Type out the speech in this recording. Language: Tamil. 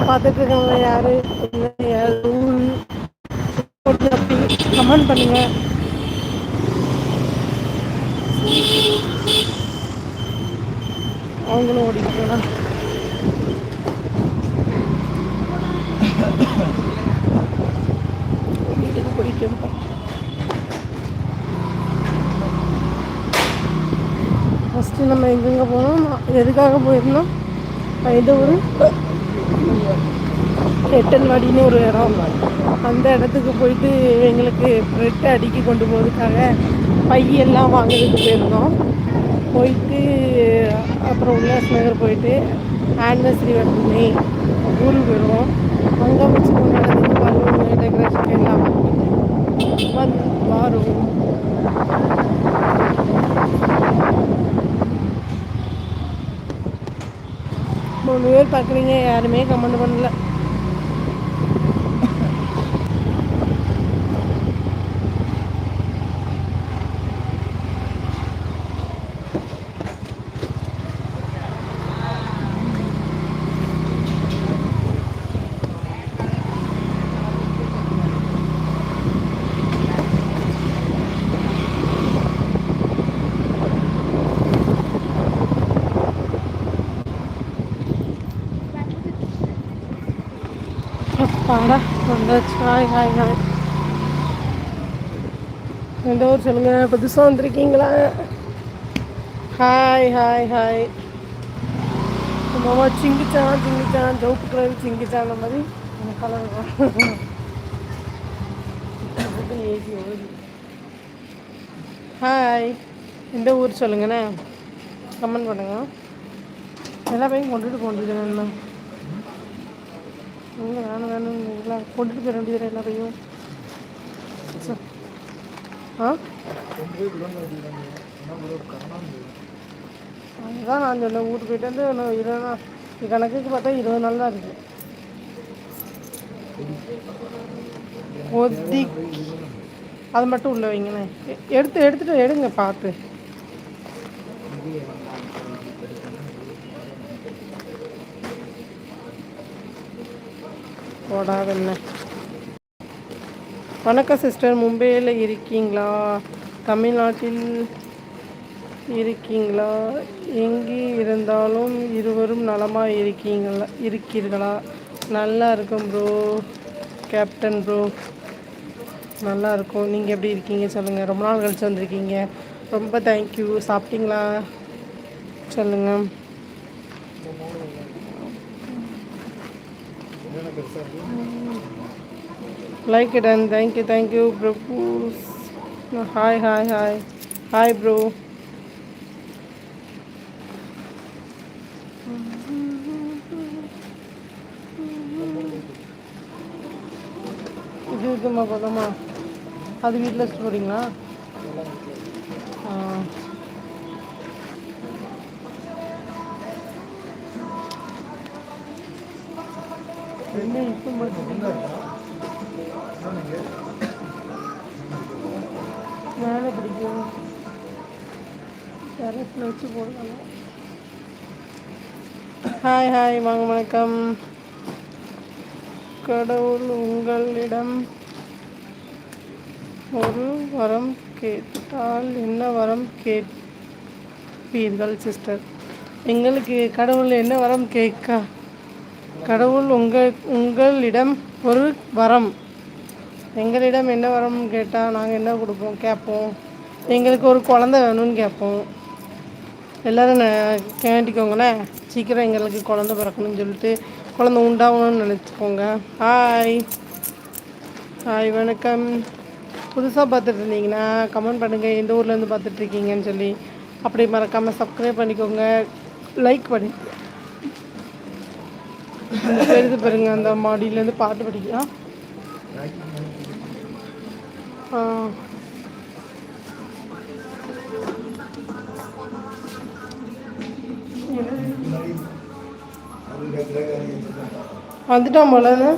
பார்த்துட்டு இருக்கவங்க யாரு ஊர் கமெண்ட் பண்ணுங்க. அவங்களும் ஓடிக்கலாம். வீட்டுக்கு போயிட்டு இருக்கோம். ஃபஸ்ட்டு நம்ம எங்கெங்கே போனோம், எதுக்காக போயிருந்தோம், இது ஒரு எட்டன்வாடின்னு ஒரு இடம். அந்த இடத்துக்கு போயிட்டு எங்களுக்கு ப்ரெட் அடுக்கி கொண்டு போகிறதுக்காக பையெல்லாம் வாங்குறதுக்கு போயிருந்தோம். போயிட்டு அப்புறம் உல்லாஸ் நகர் போயிட்டு ஆனிவர்சரி வரணுமே ஊருக்கு போயிடுவோம். அங்கே வச்சு கொண்டாடுறதுக்கு பலூன் டெக்கரேஷன் எல்லாம் வரும். 3 பேர் பார்க்குறீங்க, யாருமே கமெண்ட் பண்ணல. அப்பாடா வந்தாச்சு. Hi hi hi. எந்த ஊர் சொல்லுங்கள், புதுசாக வந்திருக்கீங்களா? Hi hi hi. மாமா சிங்கிச்சான் சிங்கிச்சான் ஜவுப்பு கலர் சிங்கிச்சான் அந்த மாதிரி கலர் ஏசி ஓடி. ஹாய், எந்த ஊர் சொல்லுங்கண்ணே, கமெண்ட் பண்ணுங்க. எல்லா பையன் கொண்டுட்டு போண்டியது வேணுமா? இல்லை வேணும் வேணும் எல்லாம் கொண்டுட்டு போயிட வேண்டியது எல்லா பையும். ஆ அதுதான் நான் சொன்னேன், வீட்டு போயிட்டு வந்து இன்னும் 20 நாள் கணக்குக்கு பார்த்தா 20 நாள் தான் இருக்குது. ஒத்தி அது மட்டும் உள்ள வைங்கண்ணே. எடுத்துட்டு எடுங்க பார்த்து. போடாதண்ணே. வணக்கம் சிஸ்டர், மும்பையில் இருக்கீங்களா? தமிழ்நாட்டில் இருக்கீங்களா? எங்கே இருந்தாலும் இருவரும் நலமாக இருக்கீர்களா? நல்லா இருக்கும் ப்ரோ, கேப்டன் ப்ரோ. நல்லா இருக்கும். நீங்கள் எப்படி இருக்கீங்க சொல்லுங்கள். ரொம்ப நாள் கழிச்சு வந்திருக்கீங்க, ரொம்ப தேங்க்யூ. சாப்பிட்டீங்களா சொல்லுங்கள். Like it and thank you bro. Hi hi hi hi bro. இது இதுமா பதமா அது வீட்டில் வச்சுட்டு போகிறீங்களா? என்ன இப்போ மட்டும் மேலே பிடிக்கும், டெரஸில் வச்சு போடலாம். ஹாய் ஹாய் வாங்க வணக்கம். கடவுள் உங்களிடம் ஒரு வரம் கேட்டால் என்ன வரம் கேட்பீர்கள் சிஸ்டர்? எங்களுக்கு கடவுள் என்ன வரம் கடவுள் உங்களிடம் ஒரு வரம், எங்களிடம் என்ன வரம் கேட்டால் நாங்கள் என்ன கொடுப்போம் கேட்போம். எங்களுக்கு ஒரு குழந்தை வேணும்னு கேட்போம். எல்லோரும் கேட்டிக்கோங்களேன், சீக்கிரம் எங்களுக்கு குழந்தை பிறக்கணும்னு சொல்லிட்டு குழந்தை உண்டாகணும்னு நினச்சிக்கோங்க. ஹாய் ஹாய் வணக்கம். புதுசாக பார்த்துட்டு இருந்தீங்கன்னா கமெண்ட் பண்ணுங்கள், எந்த ஊர்லேருந்து பார்த்துட்ருக்கீங்கன்னு சொல்லி. அப்படி மறக்காமல் சப்ஸ்கிரைப் பண்ணிக்கோங்க, லைக் பண்ணி எடுத்து பாருங்க. அந்த மாடியிலேருந்து பாட்டு படிக்கலாம். வந்துட்டோம் போலன்னு